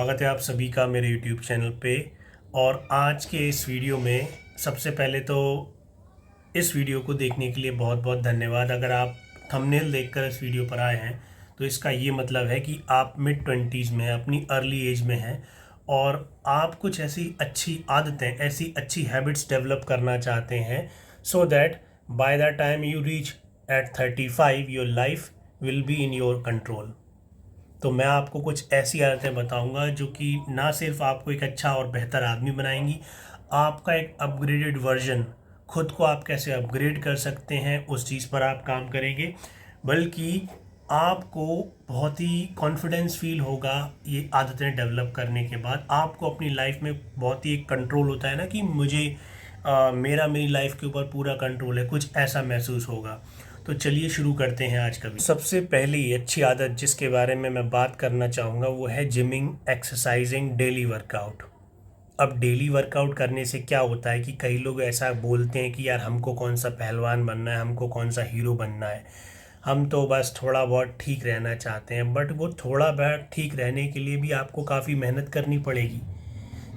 स्वागत है आप सभी का मेरे YouTube चैनल पे। और आज के इस वीडियो में सबसे पहले तो इस वीडियो को देखने के लिए बहुत बहुत धन्यवाद। अगर आप थंबनेल देखकर इस वीडियो पर आए हैं तो इसका ये मतलब है कि आप मिड 20s में अपनी अर्ली एज में हैं और आप कुछ ऐसी अच्छी आदतें, ऐसी अच्छी हैबिट्स डेवलप करना चाहते हैं so that by the time you reach at 35 your life will be in your control. तो मैं आपको कुछ ऐसी आदतें बताऊंगा जो कि ना सिर्फ आपको एक अच्छा और बेहतर आदमी बनाएंगी, आपका एक अपग्रेडेड वर्जन, खुद को आप कैसे अपग्रेड कर सकते हैं उस चीज़ पर आप काम करेंगे, बल्कि आपको बहुत ही कॉन्फिडेंस फील होगा ये आदतें डेवलप करने के बाद। आपको अपनी लाइफ में बहुत ही एक कंट्रोल होता है ना कि मुझे मेरी लाइफ के ऊपर पूरा कंट्रोल है, कुछ ऐसा महसूस होगा। तो चलिए शुरू करते हैं आज का। सबसे पहली अच्छी आदत जिसके बारे में मैं बात करना चाहूँगा वो है जिमिंग, एक्सरसाइजिंग, डेली वर्कआउट। अब डेली वर्कआउट करने से क्या होता है कि कई लोग ऐसा बोलते हैं कि यार हमको कौन सा पहलवान बनना है, हमको कौन सा हीरो बनना है, हम तो बस थोड़ा बहुत ठीक रहना चाहते हैं। बट वो थोड़ा बहुत ठीक रहने के लिए भी आपको काफ़ी मेहनत करनी पड़ेगी।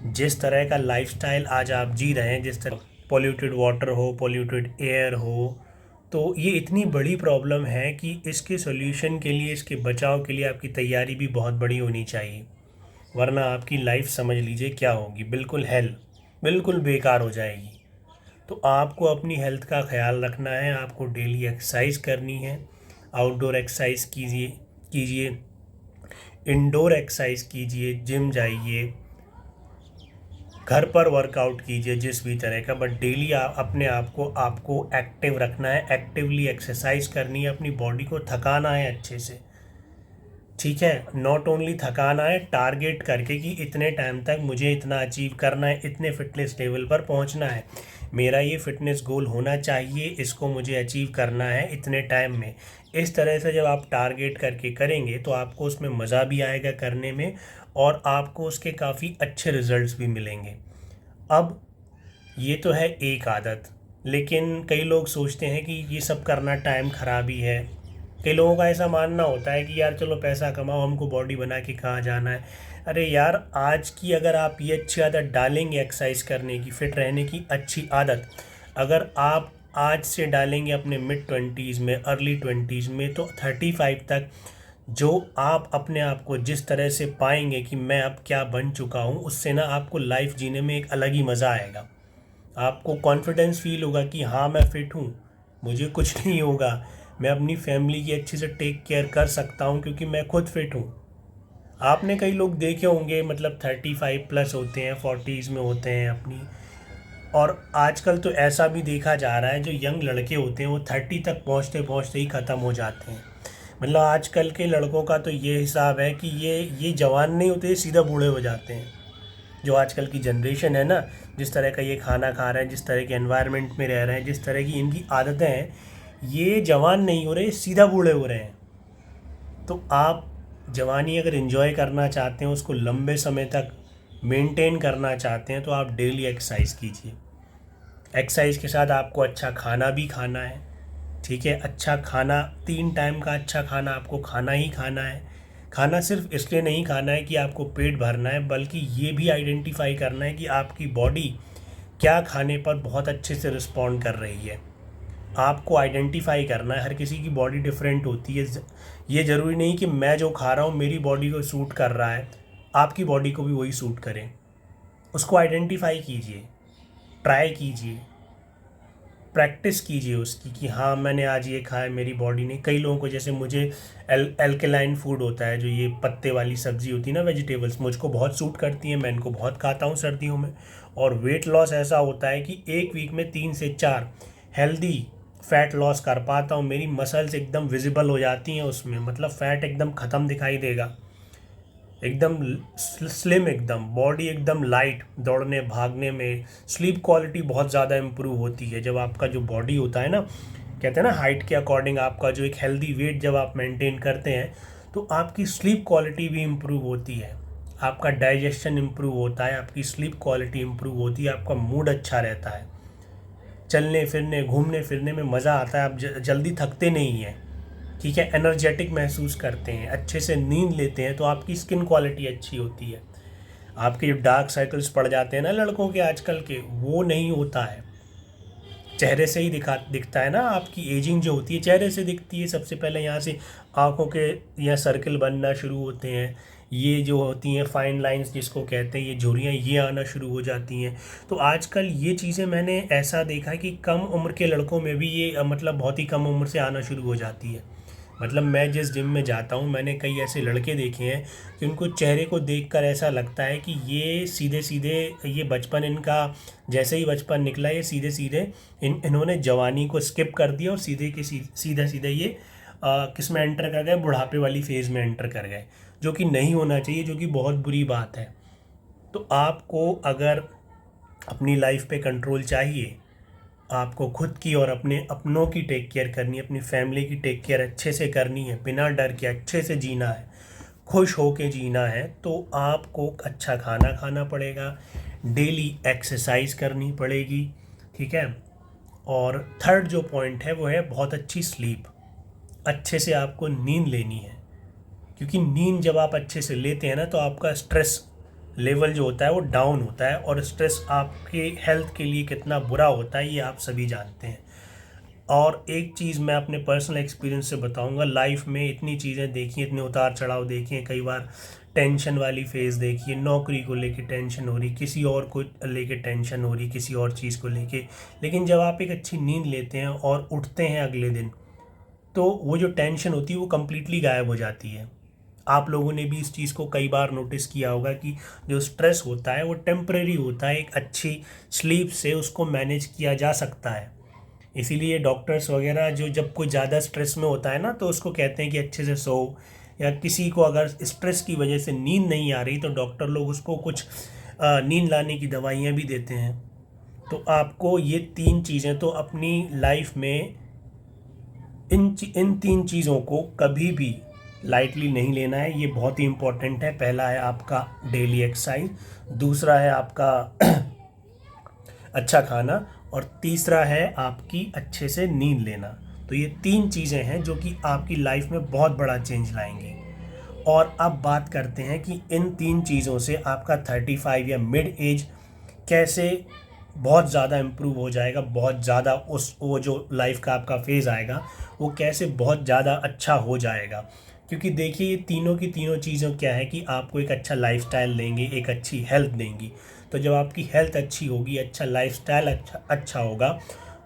जिस तरह का लाइफस्टाइल आज आप जी रहे हैं, जिस तरह पॉल्यूटेड वाटर हो, पॉल्यूटेड एयर हो, तो ये इतनी बड़ी प्रॉब्लम है कि इसके सॉल्यूशन के लिए, इसके बचाव के लिए आपकी तैयारी भी बहुत बड़ी होनी चाहिए, वरना आपकी लाइफ समझ लीजिए क्या होगी, बिल्कुल बिल्कुल बेकार हो जाएगी। तो आपको अपनी हेल्थ का ख्याल रखना है, आपको डेली एक्सरसाइज करनी है। आउटडोर एक्सरसाइज कीजिए, इंडोर एक्सरसाइज कीजिए, जिम जाइए, घर पर वर्कआउट कीजिए जिस भी तरह का, बट डेली अपने आप को आपको एक्टिव रखना है, एक्टिवली एक्सरसाइज करनी है, अपनी बॉडी को थकाना है अच्छे से, ठीक है। नॉट ओनली थकाना है, टारगेट करके कि इतने टाइम तक मुझे इतना अचीव करना है, इतने फिटनेस लेवल पर पहुंचना है, मेरा ये फिटनेस गोल होना चाहिए, इसको मुझे अचीव करना है इतने टाइम में। इस तरह से जब आप टारगेट करके करेंगे तो आपको उसमें मज़ा भी आएगा करने में और आपको उसके काफ़ी अच्छे रिजल्ट्स भी मिलेंगे। अब ये तो है एक आदत, लेकिन कई लोग सोचते हैं कि ये सब करना टाइम खराबी है। कई लोगों का ऐसा मानना होता है कि यार चलो पैसा कमाओ, हमको बॉडी बना के कहाँ जाना है। अरे यार, आज की अगर आप ये अच्छी आदत डालेंगे, एक्सरसाइज करने की, फिट रहने की अच्छी आदत अगर आप आज से डालेंगे अपने मिड 20s में, अर्ली 20s में, तो 35 तक जो आप अपने आप को जिस तरह से पाएंगे कि मैं अब क्या बन चुका हूँ, उससे ना आपको लाइफ जीने में एक अलग ही मज़ा आएगा। आपको कॉन्फिडेंस फील होगा कि हाँ मैं फिट हूँ, मुझे कुछ नहीं होगा, मैं अपनी फैमिली की अच्छे से टेक केयर कर सकता हूँ क्योंकि मैं खुद फिट हूँ। आपने कई लोग देखे होंगे, मतलब 35 प्लस होते हैं, 40s में होते हैं अपनी, और आजकल तो ऐसा भी देखा जा रहा है जो यंग लड़के होते हैं वो 30 तक पहुँचते पहुँचते ही ख़त्म हो जाते हैं। मतलब आजकल के लड़कों का तो ये हिसाब है कि ये जवान नहीं होते, सीधा बूढ़े हो जाते हैं। जो आजकल की जनरेशन है ना, जिस तरह का ये खाना खा रहे हैं, जिस तरह के एनवायरनमेंट में रह रहे हैं, जिस तरह की इनकी आदतें हैं, ये जवान नहीं हो रहे, सीधा बूढ़े हो रहे हैं। तो आप जवानी अगर एंजॉय करना चाहते हैं, उसको लंबे समय तक मेंटेन करना चाहते हैं, तो आप डेली एक्सरसाइज कीजिए। एक्सरसाइज के साथ आपको अच्छा खाना भी खाना है, ठीक है। अच्छा खाना, 3 टाइम का अच्छा खाना आपको खाना ही खाना है। खाना सिर्फ इसलिए नहीं खाना है कि आपको पेट भरना है, बल्कि ये भी आइडेंटिफाई करना है कि आपकी बॉडी क्या खाने पर बहुत अच्छे से रिस्पॉन्ड कर रही है। आपको आइडेंटिफाई करना है, हर किसी की बॉडी डिफरेंट होती है। ये ज़रूरी नहीं कि मैं जो खा रहा हूँ मेरी बॉडी को सूट कर रहा है, आपकी बॉडी को भी वही सूट करे। उसको आइडेंटिफाई कीजिए, ट्राई कीजिए, प्रैक्टिस कीजिए उसकी कि हाँ मैंने आज ये खाया, मेरी बॉडी ने। कई लोगों को, जैसे मुझे एल्कलाइन फूड होता है, जो ये पत्ते वाली सब्ज़ी होती है ना, वेजिटेबल्स, मुझको बहुत सूट करती हैं, मैं इनको बहुत खाता हूँ सर्दियों में। और वेट लॉस ऐसा होता है कि एक वीक में 3 से 4 हेल्दी फैट लॉस कर पाता हूँ। मेरी मसल्स एकदम विजिबल हो जाती हैं उसमें, मतलब फ़ैट एकदम ख़त्म दिखाई देगा, एकदम स्लिम, एकदम बॉडी एकदम लाइट, दौड़ने भागने में। स्लीप क्वालिटी बहुत ज़्यादा इम्प्रूव होती है जब आपका जो बॉडी होता है ना, कहते हैं ना हाइट के अकॉर्डिंग आपका जो एक हेल्दी वेट जब आप मेंटेन करते हैं तो आपकी स्लीप क्वालिटी भी इम्प्रूव होती है, आपका डाइजेशन इम्प्रूव होता है, आपकी स्लीप क्वालिटी इम्प्रूव होती है, आपका मूड अच्छा रहता है, चलने फिरने घूमने फिरने में मज़ा आता है, आप जल्दी थकते नहीं हैं, ठीक है। एनर्जेटिक महसूस करते हैं, अच्छे से नींद लेते हैं, तो आपकी स्किन क्वालिटी अच्छी होती है। आपके जो डार्क सर्कल्स पड़ जाते हैं ना लड़कों के आजकल के, वो नहीं होता है। चेहरे से ही दिखता है ना, आपकी एजिंग जो होती है चेहरे से दिखती है। सबसे पहले यहाँ से आंखों के यहाँ सर्कल बनना शुरू होते हैं, ये जो होती हैं फाइन लाइंस जिसको कहते हैं, ये झुर्रियाँ ये आना शुरू हो जाती हैं। तो आजकल ये चीज़ें मैंने ऐसा देखा है कि कम उम्र के लड़कों में भी ये मतलब बहुत ही कम उम्र से आना शुरू हो जाती है। मतलब मैं जिस जिम में जाता हूँ मैंने कई ऐसे लड़के देखे हैं कि उनको चेहरे को देखकर ऐसा लगता है कि ये सीधे सीधे ये बचपन इनका, जैसे ही बचपन निकला ये सीधे सीधे इन्होंने जवानी को स्किप कर दिया और सीधा सीधा ये किस में एंटर कर गए, बुढ़ापे वाली फेज़ में एंटर कर गए, जो कि नहीं होना चाहिए, जो कि बहुत बुरी बात है। तो आपको अगर अपनी लाइफ पे कंट्रोल चाहिए, आपको खुद की और अपने अपनों की टेक केयर करनी है, अपनी फैमिली की टेक केयर अच्छे से करनी है, बिना डर के अच्छे से जीना है, खुश हो के जीना है, तो आपको अच्छा खाना खाना पड़ेगा, डेली एक्सरसाइज करनी पड़ेगी, ठीक है। और थर्ड जो पॉइंट है वो है बहुत अच्छी स्लीप। अच्छे से आपको नींद लेनी है, क्योंकि नींद जब आप अच्छे से लेते हैं ना तो आपका स्ट्रेस लेवल जो होता है वो डाउन होता है, और स्ट्रेस आपके हेल्थ के लिए कितना बुरा होता है ये आप सभी जानते हैं। और एक चीज़ मैं अपने पर्सनल एक्सपीरियंस से बताऊंगा, लाइफ में इतनी चीज़ें देखी, इतने उतार चढ़ाव देखे हैं, कई बार टेंशन वाली फेज़ देखी है, नौकरी को लेके टेंशन हो रही, किसी और को लेके टेंशन हो रही, किसी और चीज़ को लेके। लेकिन जब आप एक अच्छी नींद लेते हैं और उठते हैं अगले दिन, तो वो जो टेंशन होती है वो कम्प्लीटली गायब हो जाती है। आप लोगों ने भी इस चीज़ को कई बार नोटिस किया होगा कि जो स्ट्रेस होता है वो टेम्परेरी होता है, एक अच्छी स्लीप से उसको मैनेज किया जा सकता है। इसीलिए डॉक्टर्स वगैरह जो जब कोई ज़्यादा स्ट्रेस में होता है ना तो उसको कहते हैं कि अच्छे से सो, या किसी को अगर स्ट्रेस की वजह से नींद नहीं आ रही तो डॉक्टर लोग उसको कुछ नींद लाने की दवाइयाँ भी देते हैं। तो आपको ये 3 चीज़ें तो अपनी लाइफ में इन 3 चीज़ों को कभी भी लाइटली नहीं लेना है, ये बहुत ही इम्पोर्टेंट है। पहला है आपका डेली एक्सरसाइज, दूसरा है आपका अच्छा खाना, और तीसरा है आपकी अच्छे से नींद लेना। तो ये 3 चीज़ें हैं जो कि आपकी लाइफ में बहुत बड़ा चेंज लाएंगे। और अब बात करते हैं कि इन 3 चीज़ों से आपका 35 या मिड एज कैसे बहुत ज़्यादा इम्प्रूव हो जाएगा, बहुत ज़्यादा वो जो लाइफ का आपका फेज़ आएगा वो कैसे बहुत ज़्यादा अच्छा हो जाएगा। क्योंकि देखिए ये तीनों की तीनों चीज़ों क्या है कि आपको एक अच्छा लाइफस्टाइल देंगे, एक अच्छी हेल्थ देंगी। तो जब आपकी हेल्थ अच्छी होगी, अच्छा लाइफस्टाइल अच्छा होगा,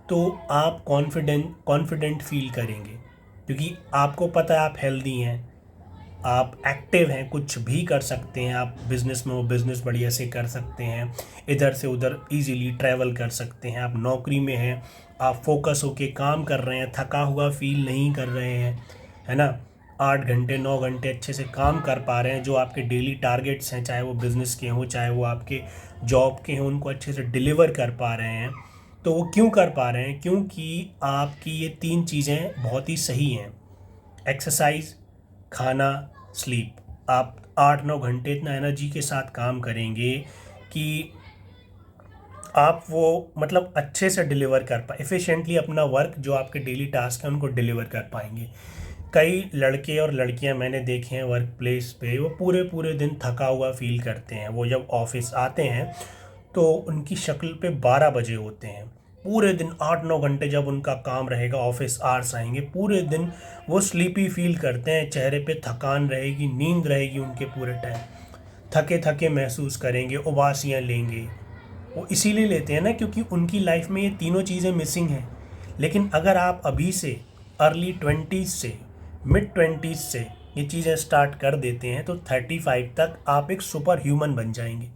तो आप कॉन्फिडेंट फील करेंगे, क्योंकि आपको पता है आप हेल्दी हैं, आप एक्टिव हैं, कुछ भी कर सकते हैं। आप बिज़नेस में हो, बिज़नेस बढ़िया से कर सकते हैं, इधर से उधर इजीली ट्रैवल कर सकते हैं। आप नौकरी में हैं, आप फोकस होके काम कर रहे हैं, थका हुआ फील नहीं कर रहे हैं, है ना। 8 घंटे 9 घंटे अच्छे से काम कर पा रहे हैं, जो आपके डेली टारगेट्स हैं, चाहे वो बिज़नेस के हों चाहे वो आपके जॉब के हों, उनको अच्छे से डिलीवर कर पा रहे हैं। तो वो क्यों कर पा रहे हैं? क्योंकि आपकी ये 3 चीज़ें बहुत ही सही हैं, एक्सरसाइज, खाना, स्लीप। आप 8-9 घंटे इतना एनर्जी के साथ काम करेंगे कि आप वो मतलब अच्छे से डिलीवर कर पाए, एफिशिएंटली अपना वर्क जो आपके डेली टास्क हैं उनको डिलीवर कर पाएंगे। कई लड़के और लड़कियां मैंने देखे हैं वर्क प्लेस पे, वो पूरे पूरे दिन थका हुआ फील करते हैं। वो जब ऑफिस आते हैं तो उनकी शक्ल पे 12 बजे होते हैं। पूरे दिन 8-9 घंटे जब उनका काम रहेगा, ऑफिस आवर्स आएंगे, पूरे दिन वो स्लीपी फील करते हैं, चेहरे पे थकान रहेगी, नींद रहेगी उनके पूरे टाइम, थके थके महसूस करेंगे, उबासियाँ लेंगे। वो इसीलिए लेते हैं ना क्योंकि उनकी लाइफ में ये तीनों चीज़ें मिसिंग हैं। लेकिन अगर आप अभी से अर्ली 20s से मिड 20s से ये चीज़ें स्टार्ट कर देते हैं तो 35 तक आप एक सुपर ह्यूमन बन जाएंगे।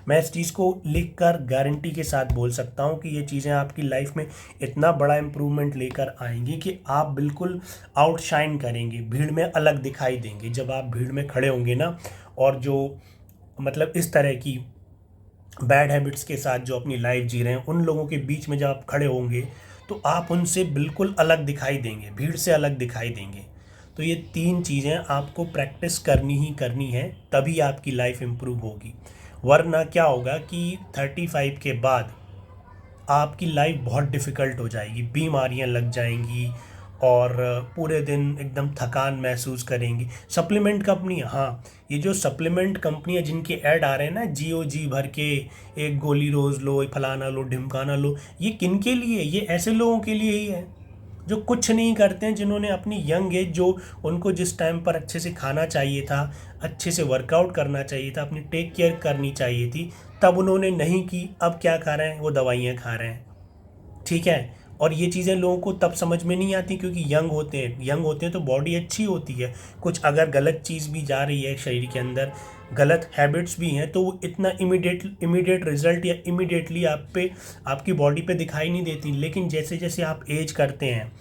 मैं इस चीज़ को लिखकर गारंटी के साथ बोल सकता हूँ कि ये चीज़ें आपकी लाइफ में इतना बड़ा इम्प्रूवमेंट लेकर आएंगी कि आप बिल्कुल आउटशाइन करेंगे, भीड़ में अलग दिखाई देंगे। जब आप भीड़ में खड़े होंगे ना, और जो मतलब इस तरह की बैड हैबिट्स के साथ जो अपनी लाइफ जी रहे हैं उन लोगों के बीच में जब आप खड़े होंगे तो आप उनसे बिल्कुल अलग दिखाई देंगे, भीड़ से अलग दिखाई देंगे। तो ये 3 चीज़ें आपको प्रैक्टिस करनी ही करनी है, तभी आपकी लाइफ इम्प्रूव होगी। वरना क्या होगा कि 35 के बाद आपकी लाइफ बहुत डिफ़िकल्ट हो जाएगी, बीमारियां लग जाएंगी, और पूरे दिन एकदम थकान महसूस करेंगे। सप्लीमेंट कंपनी, हाँ, ये जो सप्लीमेंट कंपनी है जिनके ऐड आ रहे हैं ना, जियो जी भर के, एक गोली रोज़ लो, फलाना लो, ढिमकाना लो, ये किन के लिए? ये ऐसे लोगों के लिए ही है जो कुछ नहीं करते हैं, जिन्होंने अपनी यंग एज, जो उनको जिस टाइम पर अच्छे से खाना चाहिए था, अच्छे से वर्कआउट करना चाहिए था, अपनी टेक केयर करनी चाहिए थी, तब उन्होंने नहीं की। अब क्या खा रहे हैं? वो दवाइयाँ खा रहे हैं। ठीक है। और ये चीज़ें लोगों को तब समझ में नहीं आती क्योंकि यंग होते हैं तो बॉडी अच्छी होती है। कुछ अगर गलत चीज़ भी जा रही है शरीर के अंदर, गलत हैबिट्स भी हैं, तो वो इतना इमीडिएट रिजल्ट या इमीडिएटली आपकी बॉडी पे दिखाई नहीं देती। लेकिन जैसे जैसे आप एज करते हैं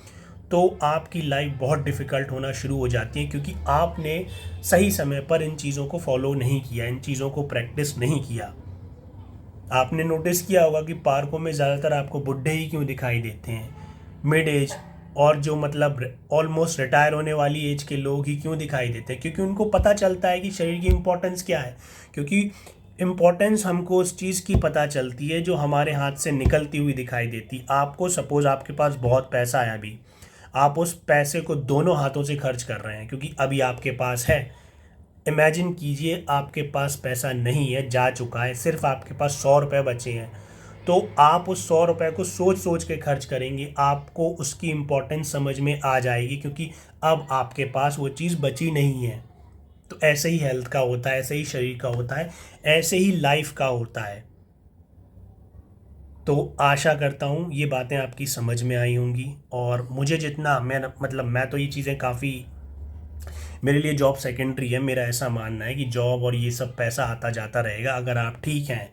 तो आपकी लाइफ बहुत डिफ़िकल्ट होना शुरू हो जाती है, क्योंकि आपने सही समय पर इन चीज़ों को फॉलो नहीं किया, इन चीज़ों को प्रैक्टिस नहीं किया। आपने नोटिस किया होगा कि पार्कों में ज़्यादातर आपको बुढ़े ही क्यों दिखाई देते हैं, मिड एज और जो मतलब ऑलमोस्ट रिटायर होने वाली एज के लोग ही क्यों दिखाई देते हैं? क्योंकि उनको पता चलता है कि शरीर की इम्पोर्टेंस क्या है। क्योंकि इम्पोर्टेंस हमको उस चीज़ की पता चलती है जो हमारे हाथ से निकलती हुई दिखाई देती। आपको सपोज़ आपके पास बहुत पैसा है, अभी आप उस पैसे को दोनों हाथों से खर्च कर रहे हैं क्योंकि अभी आपके पास है। इमेजिन कीजिए आपके पास पैसा नहीं है, जा चुका है, सिर्फ आपके पास 100 रुपये बचे हैं, तो आप उस 100 रुपये को सोच सोच के खर्च करेंगे। आपको उसकी इम्पोर्टेंस समझ में आ जाएगी क्योंकि अब आपके पास वो चीज़ बची नहीं है। तो ऐसे ही हेल्थ का होता है, ऐसे ही शरीर का होता है, ऐसे ही लाइफ का होता है। तो आशा करता हूँ ये बातें आपकी समझ में आई होंगी। और मुझे जितना मैं तो ये चीज़ें काफ़ी, मेरे लिए जॉब सेकेंडरी है। मेरा ऐसा मानना है कि जॉब और ये सब पैसा आता जाता रहेगा। अगर आप ठीक हैं,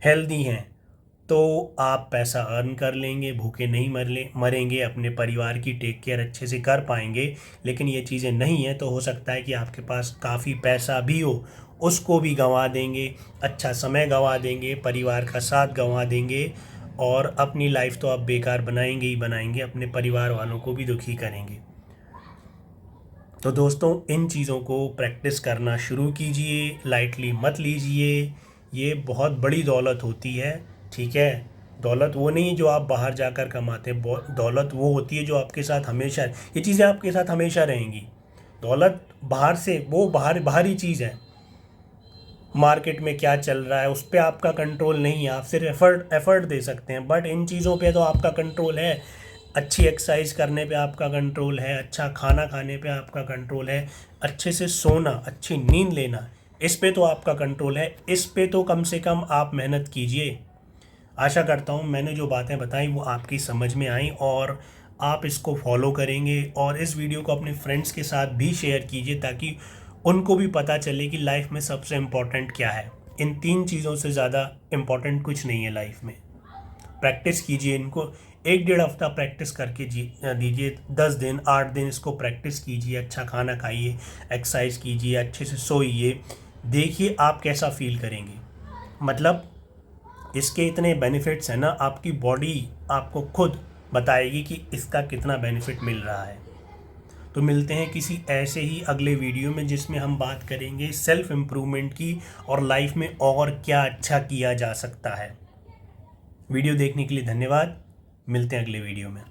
हेल्दी हैं, तो आप पैसा अर्न कर लेंगे, भूखे नहीं मरेंगे, अपने परिवार की टेक केयर अच्छे से कर पाएंगे। लेकिन ये चीज़ें नहीं हैं तो हो सकता है कि आपके पास काफ़ी पैसा भी हो, उसको भी गंवा देंगे, अच्छा समय गंवा देंगे, परिवार का साथ गंवा देंगे, और अपनी लाइफ तो आप बेकार बनाएंगे ही बनाएंगे, अपने परिवार वालों को भी दुखी करेंगे। तो दोस्तों, इन चीज़ों को प्रैक्टिस करना शुरू कीजिए, लाइटली मत लीजिए। ये बहुत बड़ी दौलत होती है। ठीक है। दौलत वो नहीं जो आप बाहर जाकर कमाते हैं, दौलत वो होती है जो आपके साथ हमेशा, ये चीज़ें आपके साथ हमेशा रहेंगी। दौलत बाहर से, वो बाहरी चीज़ है। मार्केट में क्या चल रहा है उस पर आपका कंट्रोल नहीं है, आप सिर्फ एफर्ट दे सकते हैं। बट इन चीज़ों पे तो आपका कंट्रोल है। अच्छी एक्सरसाइज करने पे आपका कंट्रोल है, अच्छा खाना खाने पे आपका कंट्रोल है, अच्छे से सोना, अच्छी नींद लेना, इस पे तो आपका कंट्रोल है। इस पे तो कम से कम आप मेहनत कीजिए। आशा करता हूँ मैंने जो बातें बताई वो आपकी समझ में आई और आप इसको फॉलो करेंगे। और इस वीडियो को अपने फ्रेंड्स के साथ भी शेयर कीजिए ताकि उनको भी पता चले कि लाइफ में सबसे इम्पोर्टेंट क्या है। इन 3 चीज़ों से ज़्यादा इम्पोर्टेंट कुछ नहीं है लाइफ में। प्रैक्टिस कीजिए इनको, 1-1.5 हफ्ता प्रैक्टिस करके दीजिए, 10 दिन 8 दिन इसको प्रैक्टिस कीजिए। अच्छा खाना खाइए, एक्सरसाइज कीजिए, अच्छे से सोइए, देखिए आप कैसा फील करेंगे। मतलब इसके इतने बेनिफिट्स हैं ना, आपकी बॉडी आपको खुद बताएगी कि इसका कितना बेनिफिट मिल रहा है। तो मिलते हैं किसी ऐसे ही अगले वीडियो में जिसमें हम बात करेंगे सेल्फ इम्प्रूवमेंट की और लाइफ में और क्या अच्छा किया जा सकता है। वीडियो देखने के लिए धन्यवाद। मिलते हैं अगले वीडियो में।